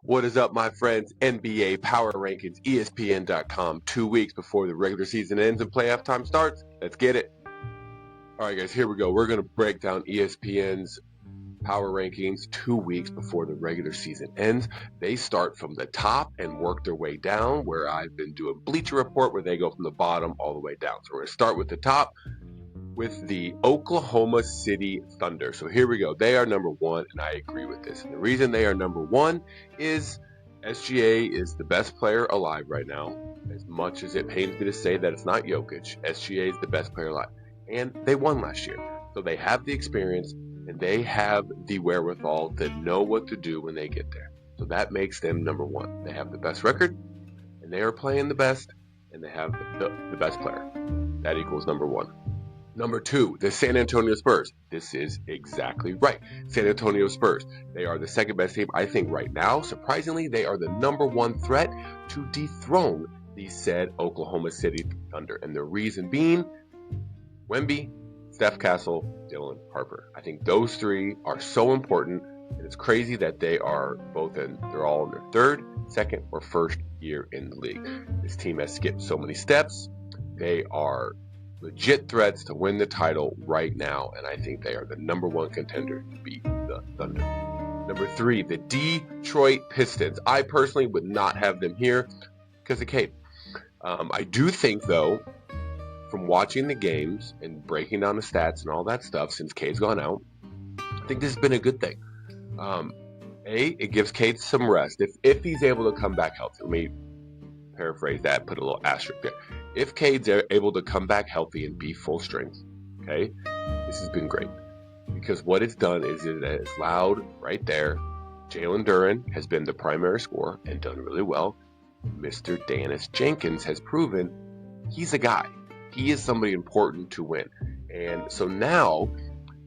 What is up, my friends? NBA Power Rankings, ESPN.com. 2 weeks before the regular season ends and playoff time starts. Let's get it. All right, guys, here we go. We're going to break down ESPN's Power Rankings 2 weeks before the regular season ends. They start from the top and work their way down, where I've been doing Bleacher Report, where they go from the bottom all the way down. So we're going to start with the top with the Oklahoma City Thunder. So here we go. They are number one, and I agree with this. And the reason they are number one is SGA is the best player alive right now. As much as it pains me to say that it's not Jokic, SGA is the best player alive. And they won last year. So they have the experience, and they have the wherewithal to know what to do when they get there. So that makes them number one. They have the best record, and they are playing the best, and they have the best player. That equals number one. Number two, the San Antonio Spurs. This is exactly right. San Antonio Spurs. They are the second best team, I think, right now. Surprisingly, they are the number one threat to dethrone the said Oklahoma City Thunder. And the reason being, Wemby, Steph Castle, Dylan Harper. I think those three are so important. And it's crazy that they're all in their third, second, or first year in the league. This team has skipped so many steps. They are legit threats to win the title right now, and I think they are the number one contender to beat the Thunder. Number three, the Detroit Pistons. I personally would not have them here because of Cade. I do think, though, from watching the games and breaking down the stats and all that stuff since Cade's gone out, I think this has been a good thing. It gives Cade some rest. If he's able to come back healthy, let me paraphrase that, put a little asterisk there. If Cade's able to come back healthy and be full strength, okay, this has been great. Because what it's done is it has allowed right there, Jalen Duren has been the primary scorer and done really well. Mr. Dennis Jenkins has proven he's a guy. He is somebody important to win. And so now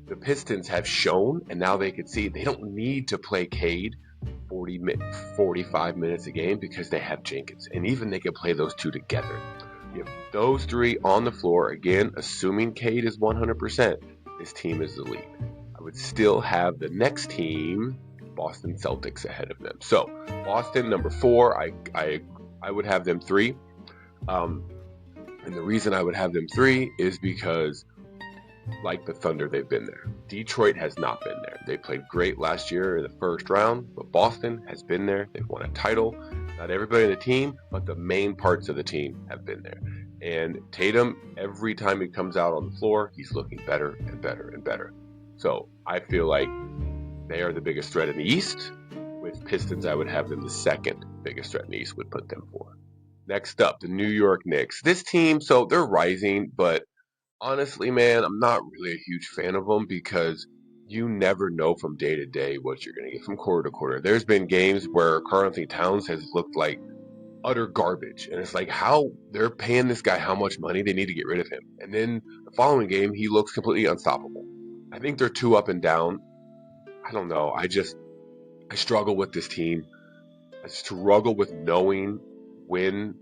the Pistons have shown, and now they can see they don't need to play Cade 45 minutes a game because they have Jenkins. And even they can play those two together. You have those three on the floor, again, assuming Cade is 100%, this team is the lead. I would still have the next team, Boston Celtics, ahead of them. So, Boston, number four, I would have them three. And the reason I would have them three is because, like the Thunder, they've been there. Detroit has not been there. They played great last year in the first round, but Boston has been there. They've won a title. Not everybody in the team, but the main parts of the team have been there. And Tatum, every time he comes out on the floor, he's looking better and better and better. So I feel like they are the biggest threat in the East. With Pistons, I would have them the second biggest threat in the East, would put them fourth. Next up, the New York Knicks. This team, so they're rising, but honestly, man, I'm not really a huge fan of them because you never know from day to day what you're going to get from quarter to quarter. There's been games where Karl-Anthony Towns has looked like utter garbage. And it's like, how they're paying this guy how much money, they need to get rid of him. And then the following game, he looks completely unstoppable. I think they're too up and down. I don't know. I struggle with this team. I struggle with knowing when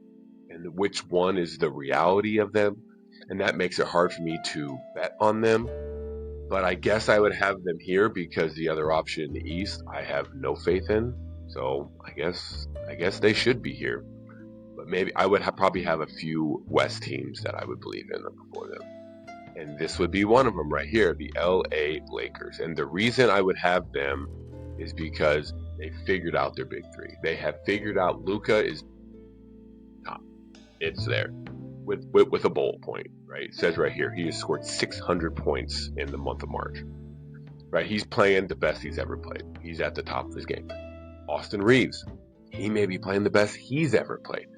and which one is the reality of them. And that makes it hard for me to bet on them. But I guess I would have them here because the other option in the East I have no faith in. So I guess they should be here. But maybe I would probably have a few West teams that I would believe in before them. And this would be one of them right here, the LA Lakers. And the reason I would have them is because they figured out their big three. They have figured out Luka is top. It's there. With a bullet point, right? It says right here, he has scored 600 points in the month of March, right? He's playing the best he's ever played. He's at the top of his game. Austin Reeves, he may be playing the best he's ever played.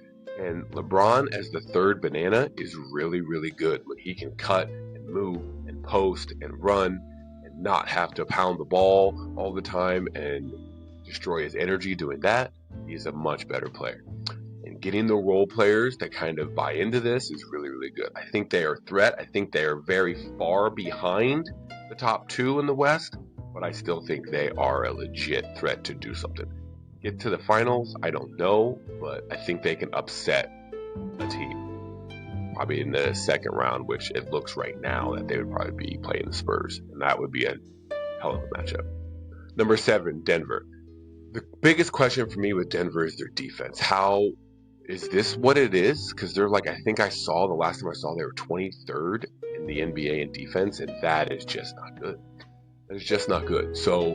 And LeBron as the third banana is really, really good when he can cut and move and post and run and not have to pound the ball all the time and destroy his energy doing that. He's a much better player. Getting the role players that kind of buy into this is really, really good. I think they are a threat. I think they are very far behind the top two in the West, but I still think they are a legit threat to do something. Get to the finals, I don't know, but I think they can upset a team. Probably in the second round, which it looks right now that they would probably be playing the Spurs, and that would be a hell of a matchup. Number 7, Denver. The biggest question for me with Denver is their defense. How is this what it is? Because they're like, I think I saw the last time I saw they were 23rd in the NBA in defense, and that is just not good. That is just not good. So,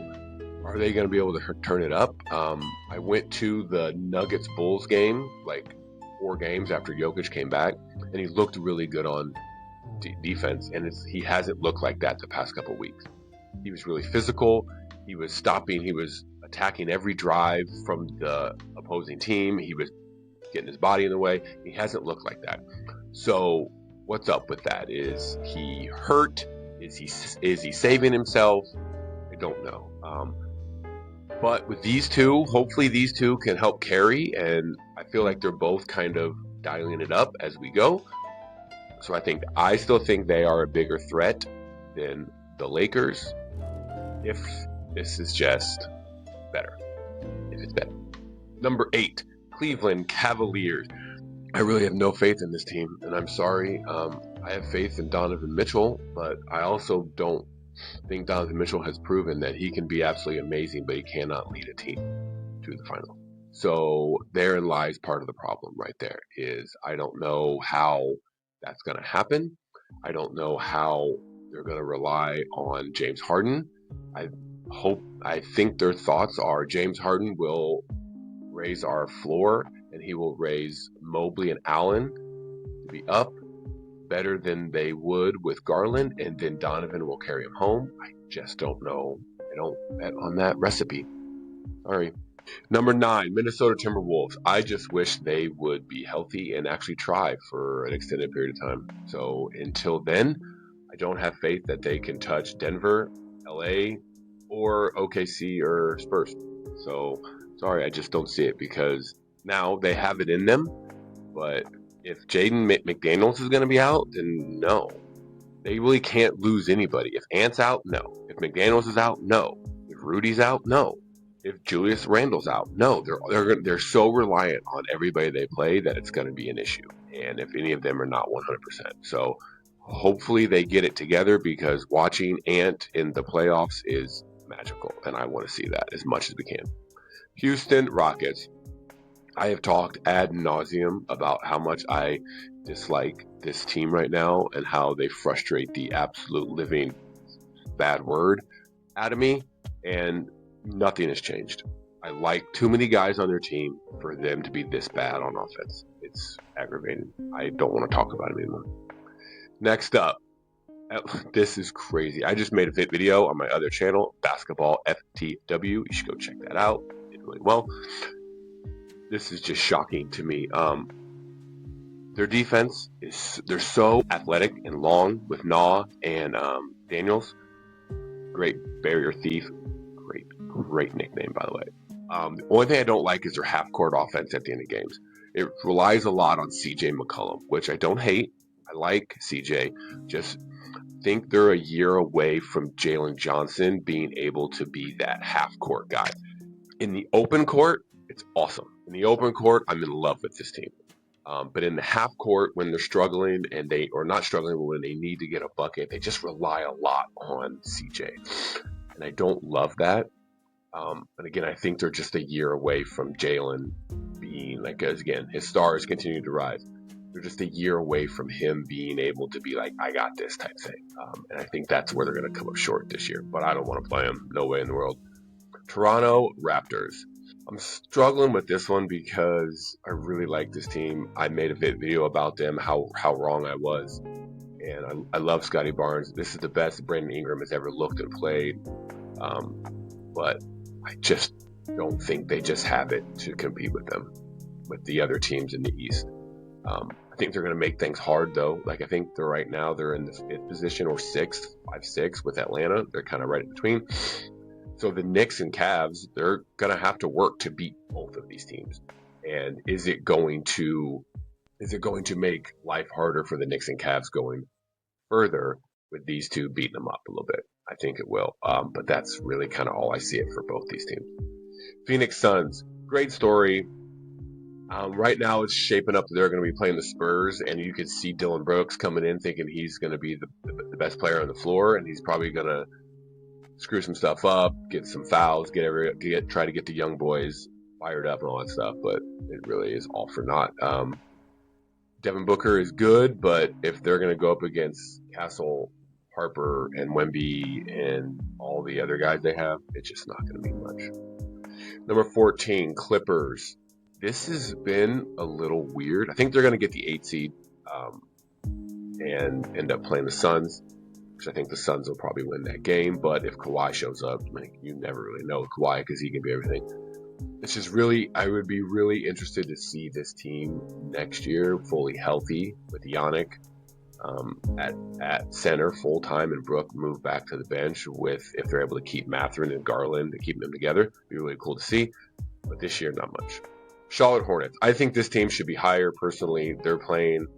are they going to be able to turn it up? I went to the Nuggets Bulls game like 4 games after Jokic came back, and he looked really good on defense, and he hasn't looked like that the past couple of weeks. He was really physical. He was stopping. He was attacking every drive from the opposing team. He was getting his body in the way. He hasn't looked like that. So what's up with that? Is he hurt? Is he saving himself? I don't know. But with these two, hopefully these two can help carry, and I feel like they're both kind of dialing it up as we go. So I still think they are a bigger threat than the Lakers if this is just better. If it's better. Number 8, Cleveland Cavaliers. I really have no faith in this team, and I'm sorry. I have faith in Donovan Mitchell, but I also don't think Donovan Mitchell has proven that he can be absolutely amazing, but he cannot lead a team to the final. So therein lies part of the problem right there. Is I don't know how that's going to happen. I don't know how they're going to rely on James Harden. I think their thoughts are James Harden will raise our floor, and he will raise Mobley and Allen to be up better than they would with Garland, and then Donovan will carry him home. I just don't know. I don't bet on that recipe. Sorry. Number 9, Minnesota Timberwolves. I just wish they would be healthy and actually try for an extended period of time. So until then, I don't have faith that they can touch Denver, LA, or OKC or Spurs. So sorry, I just don't see it, because now they have it in them. But if Jaden McDaniels is going to be out, then no. They really can't lose anybody. If Ant's out, no. If McDaniels is out, no. If Rudy's out, no. If Julius Randle's out, no. They're so reliant on everybody they play that it's going to be an issue. And if any of them are not 100%. So hopefully they get it together, because watching Ant in the playoffs is magical, and I want to see that as much as we can. Houston Rockets. I have talked ad nauseum about how much I dislike this team right now and how they frustrate the absolute living bad word out of me, and nothing has changed. I like too many guys on their team for them to be this bad on offense. It's aggravating. I don't want to talk about it anymore. Next up, this is crazy. I just made a video on my other channel, Basketball FTW. You should go check that out. It did really well. This is just shocking to me. Their defense they're so athletic and long with Naw and Daniels. Great barrier thief. Great nickname, by the way. The only thing I don't like is their half-court offense at the end of games. It relies a lot on CJ McCollum, which I don't hate. I like CJ. Just think they're a year away from Jalen Johnson being able to be that half-court guy. In the open court, it's awesome. In the open court, I'm in love with this team. But in the half court, when they're struggling or not struggling, but when they need to get a bucket, they just rely a lot on CJ. And I don't love that. And again, I think they're just a year away from Jalen being again, his stars continue to rise. They're just a year away from him being able to be like, I got this type thing. And I think that's where they're going to come up short this year. But I don't want to play him. No way in the world. Toronto Raptors. I'm struggling with this one because I really like this team. I made a video about them, how wrong I was. And I love Scotty Barnes. This is the best Brandon Ingram has ever looked and played. But I just don't think they just have it to compete with them, with the other teams in the East. I think they're going to make things hard, though. I think they're in the 5th position or 6th, 5-6 with Atlanta. They're kind of right in between. So the Knicks and Cavs, they're going to have to work to beat both of these teams. And is it going to make life harder for the Knicks and Cavs going further with these two beating them up a little bit? I think it will. But that's really kind of all I see it for both these teams. Phoenix Suns, great story. Right now it's shaping up that they're going to be playing the Spurs, and you can see Dylan Brooks coming in thinking he's going to be the best player on the floor, and he's probably going to screw some stuff up, get some fouls, try to get the young boys fired up and all that stuff, but it really is all for naught. Devin Booker is good, but if they're going to go up against Castle, Harper, and Wemby and all the other guys they have, it's just not going to mean much. Number 14, Clippers. This has been a little weird. I think they're going to get the 8 seed and end up playing the Suns, which I think the Suns will probably win that game. But if Kawhi shows up, you never really know Kawhi because he can be everything. It's just really, I would be really interested to see this team next year fully healthy with Yannick at center full time and Brook move back to the bench if they're able to keep Mathurin and Garland and keep them together. It'd be really cool to see. But this year, not much. Charlotte Hornets. I think this team should be higher personally. They're playing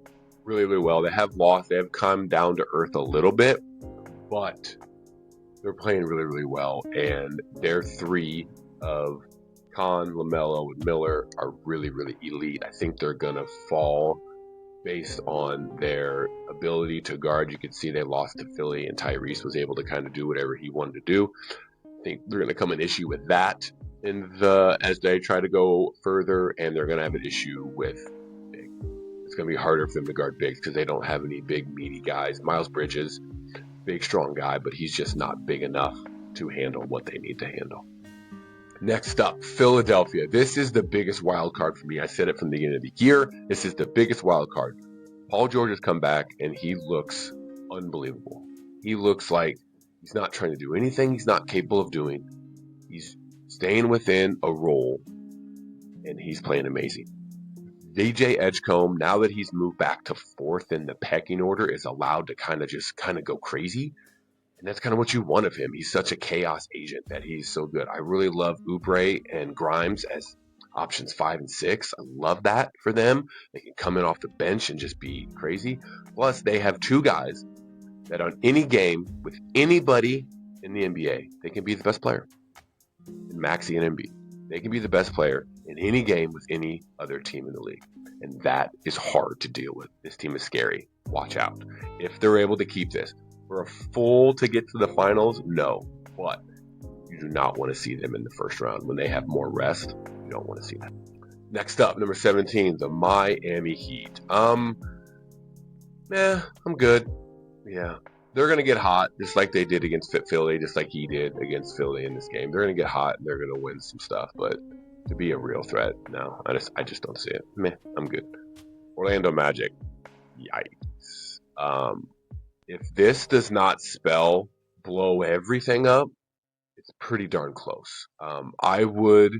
really, really well. They have come down to earth a little bit, but they're playing really, really well. And their three of Khan, LaMelo, and Miller are really, really elite. I think they're going to fall based on their ability to guard. You can see they lost to Philly, and Tyrese was able to kind of do whatever he wanted to do. I think they're going to come an issue with that as they try to go further, and they're going to have an issue with big. It's going to be harder for them to guard bigs because they don't have any big, meaty guys. Miles Bridges, big, strong guy, but he's just not big enough to handle what they need to handle. Next up, Philadelphia. This is the biggest wild card for me. I said it from the beginning of the year. This is the biggest wild card. Paul George has come back, and he looks unbelievable. He looks like he's not trying to do anything he's not capable of doing. He's staying within a role, and he's playing amazing. DJ Edgecombe, now that he's moved back to 4th in the pecking order, is allowed to kind of go crazy. And that's kind of what you want of him. He's such a chaos agent that he's so good. I really love Oubre and Grimes as options 5 and 6. I love that for them. They can come in off the bench and just be crazy. Plus, they have 2 guys that on any game with anybody in the NBA, they can be the best player. Maxey and Embiid. They can be the best player in any game with any other team in the league. And that is hard to deal with. This team is scary. Watch out. If they're able to keep this. For a full to get to the finals, no. But you do not want to see them in the first round. When they have more rest, you don't want to see that. Next up, number 17, the Miami Heat. I'm good. Yeah. They're going to get hot, just like they did against Philly, just like he did against Philly in this game. They're going to get hot, and they're going to win some stuff. But to be a real threat, no. I just don't see it. I'm good. Orlando Magic. Yikes. If this does not spell blow everything up, it's pretty darn close. I would,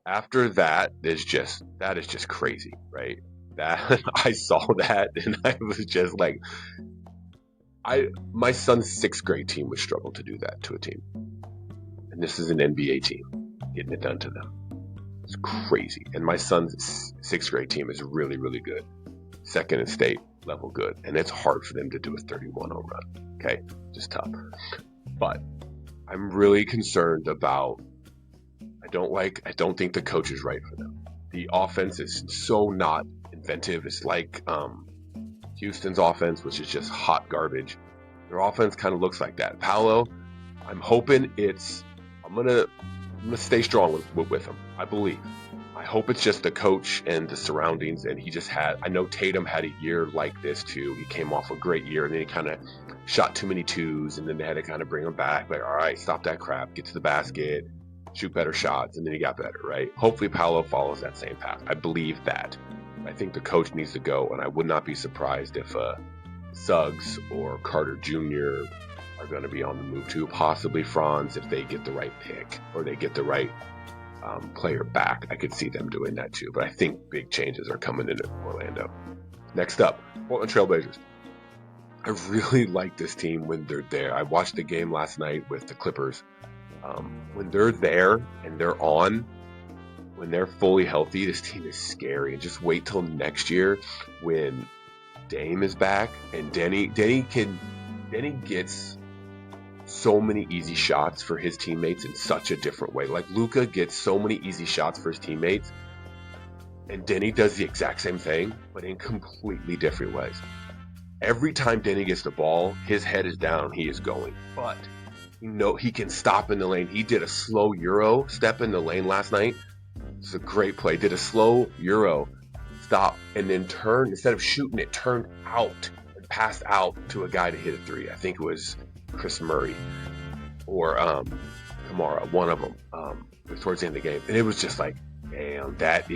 after that is just crazy, right? That I saw that and I was just like, my son's 6th grade team would struggle to do that to a team. And this is an NBA team getting it done to them. It's crazy. And my son's 6th grade team is really, really good. 2nd in state level good, and it's hard for them to do a 31 home run. Okay, just tough. But I'm really concerned about. I don't think the coach is right for them. The offense is so not inventive. It's like Houston's offense, which is just hot garbage. Their offense kind of looks like that. Paolo, I'm hoping I'm gonna stay strong with him. I believe. I hope it's just the coach and the surroundings, and I know Tatum had a year like this too. He came off a great year, and then he kind of shot too many 2s, and then they had to kind of bring him back. Like, all right, stop that crap, get to the basket, shoot better shots, and then he got better, right? Hopefully Paolo follows that same path. I believe that. I think the coach needs to go, and I would not be surprised if Suggs or Carter Jr. are going to be on the move too, possibly Franz if they get the right pick or they get the right player back. I could see them doing that too, but I think big changes are coming into Orlando. Next up, Portland Trailblazers. I really like this team when they're there. I watched the game last night with the Clippers. When they're there and they're on, when they're fully healthy, this team is scary. And just wait till next year when Dame is back and Denny gets so many easy shots for his teammates in such a different way. Like Luka gets so many easy shots for his teammates, and Denny does the exact same thing, but in completely different ways. Every time Denny gets the ball, his head is down, he is going. But He can stop in the lane. He did a slow Euro step in the lane last night. It's a great play. Did a slow Euro stop and then turned, instead of shooting it, turned out and passed out to a guy to hit a three. I think it was Chris Murray or Kamara, one of them, towards the end of the game. And it was just like, damn, that's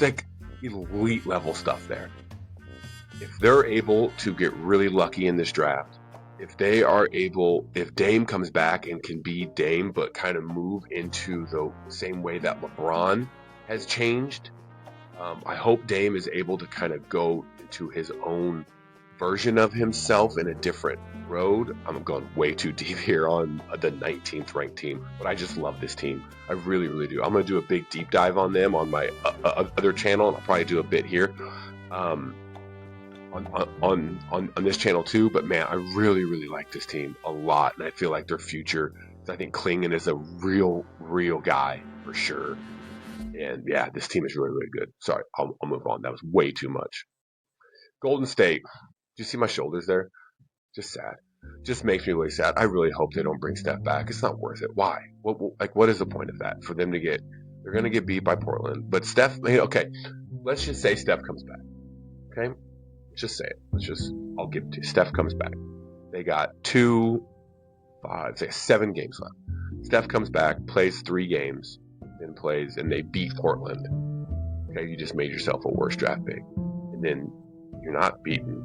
like elite level stuff there. If they're able to get really lucky in this draft, if Dame comes back and can be Dame, but kind of move into the same way that LeBron has changed, I hope Dame is able to kind of go into his own version of himself in a different road. I'm going way too deep here on the 19th ranked team, but I just love this team. I really, really do. I'm going to do a big deep dive on them on my other channel, and I'll probably do a bit here on this channel too. But man, I really, really like this team a lot, and I feel like their future. I think Klingon is a real guy for sure. And yeah, this team is really, really good. Sorry, I'll move on. That was way too much. Golden State. Do you see my shoulders there? Just sad. Just makes me really sad. I really hope they don't bring Steph back. It's not worth it. Why? What is the point of that? For them to they're going to get beat by Portland. But Steph, okay, let's just say Steph comes back. Okay? Just say it. I'll give it to you. Steph comes back. They got 7 games left. Steph comes back, plays 3 games, and they beat Portland. Okay, you just made yourself a worse draft pick. And then you're not beating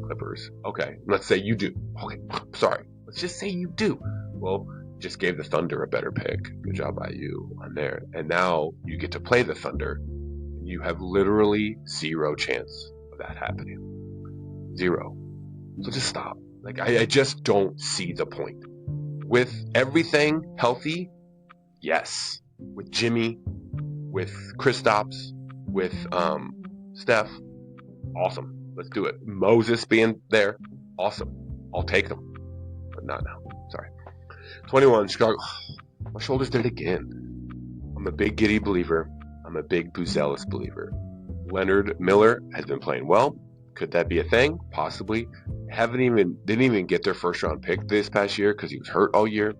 Clippers. Okay, let's say you do. Okay, sorry. Let's just say you do. Well, just gave the Thunder a better pick. Good job by you on there. And now you get to play the Thunder. And you have literally 0 chance of that happening. 0. So just stop. Like, I just don't see the point. With everything healthy, yes. With Jimmy, with Kristaps, with Steph, awesome. Let's do it. Moses being there, awesome. I'll take them. But not now. Sorry. 21, Chicago. My shoulders did it again. I'm a big Giddy believer. I'm a big Buzelis believer. Leonard Miller has been playing well. Could that be a thing? Possibly. Didn't even get their first round pick this past year because he was hurt all year.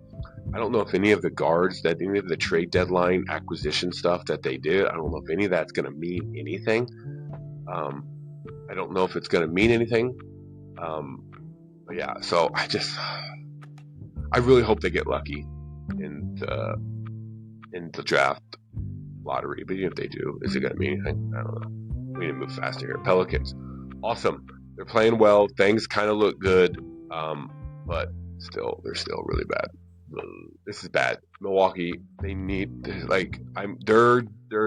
I don't know if any of the guards, any of the trade deadline acquisition stuff that they did, I don't know if any of that's going to mean anything. I don't know if it's going to mean anything. But yeah, so I really hope they get lucky in the draft lottery. But even if they do, is it going to mean anything? I don't know. We need to move faster here. Pelicans, awesome. They're playing well. Things kind of look good, but they're still really bad. This is bad. Milwaukee, they need their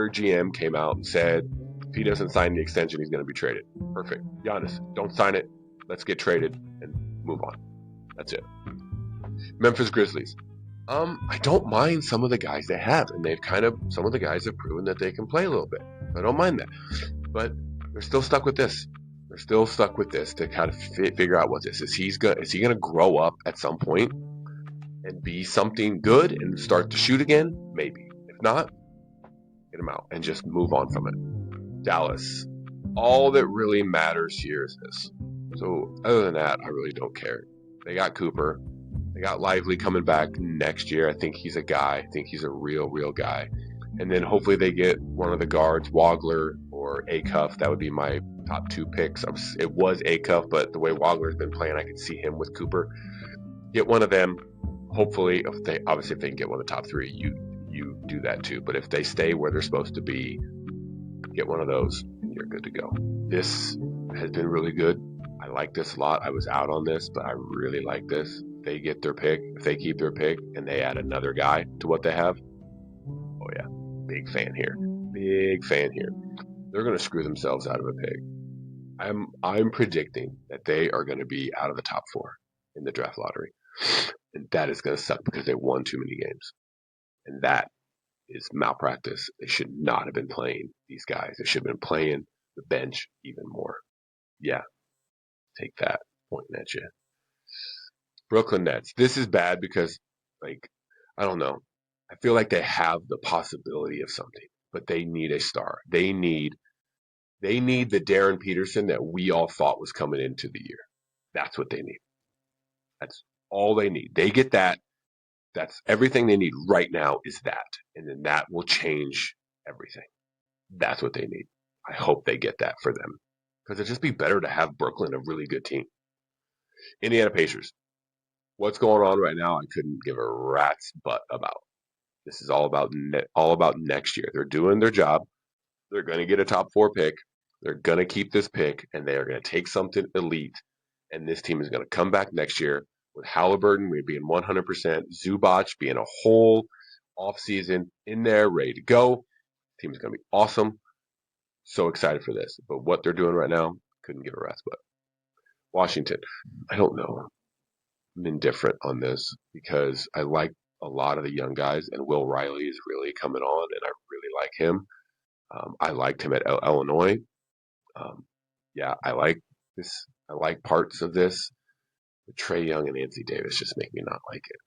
GM came out and said if he doesn't sign the extension, he's going to be traded. Perfect. Giannis, don't sign it. Let's get traded and move on. That's it. Memphis Grizzlies. I don't mind some of the guys they have, and some of the guys have proven that they can play a little bit. I don't mind that, but they're still stuck with this. They're still stuck with this to kind of figure out what this is. Is he gonna grow up at some point and be something good and start to shoot again? Maybe. If not, get him out and just move on from it. Dallas. All that really matters here is this. So other than that, I really don't care. They got Cooper. They got Lively coming back next year. I think he's a guy. I think he's a real guy. And then hopefully they get one of the guards, Wagler or Acuff. That would be my top 2 picks. It was Acuff, but the way Wagler's been playing, I could see him with Cooper. Get one of them. Hopefully, if they can get one of the top 3, you do that too. But if they stay where they're supposed to be, get one of those, and you're good to go. This has been really good. I like this a lot. I was out on this, but I really like this. They get their pick, if they keep their pick, and they add another guy to what they have, oh yeah, big fan here. They're going to screw themselves out of a pick. I'm predicting that they are going to be out of the top 4 in the draft lottery, and that is going to suck because they won too many games, and that is malpractice. They should not have been playing these guys. They should have been playing the bench even more. Yeah, take that, pointing at you. Brooklyn Nets. This is bad because, I don't know. I feel like they have the possibility of something, but they need a star. They need the Darren Peterson that we all thought was coming into the year. That's what they need. That's all they need. They get that. That's everything they need right now is that. And then that will change everything. That's what they need. I hope they get that for them. Because it'd just be better to have Brooklyn, a really good team. Indiana Pacers. What's going on right now? I couldn't give a rat's butt about. This is all about next year. They're doing their job. They're going to get a top 4 pick. They're going to keep this pick, and they are going to take something elite. And this team is going to come back next year with Halliburton being 100%, Zubac being a whole offseason in there, ready to go. Team is going to be awesome. So excited for this. But what they're doing right now, couldn't give a rat's butt. Washington, I don't know. I'm indifferent on this because I like a lot of the young guys, and Will Riley is really coming on, and I really like him. I liked him at Illinois. Um, yeah, I like this. I like parts of this. But Trey Young and Anthony Davis just make me not like it.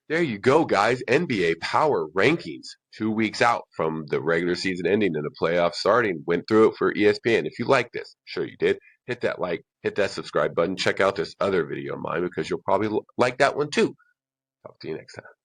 There you go, guys. NBA Power Rankings. 2 weeks out from the regular season ending and the playoffs starting. Went through it for ESPN. If you like this, sure you did. Hit that like, hit that subscribe button. Check out this other video of mine because you'll probably like that one too. Talk to you next time.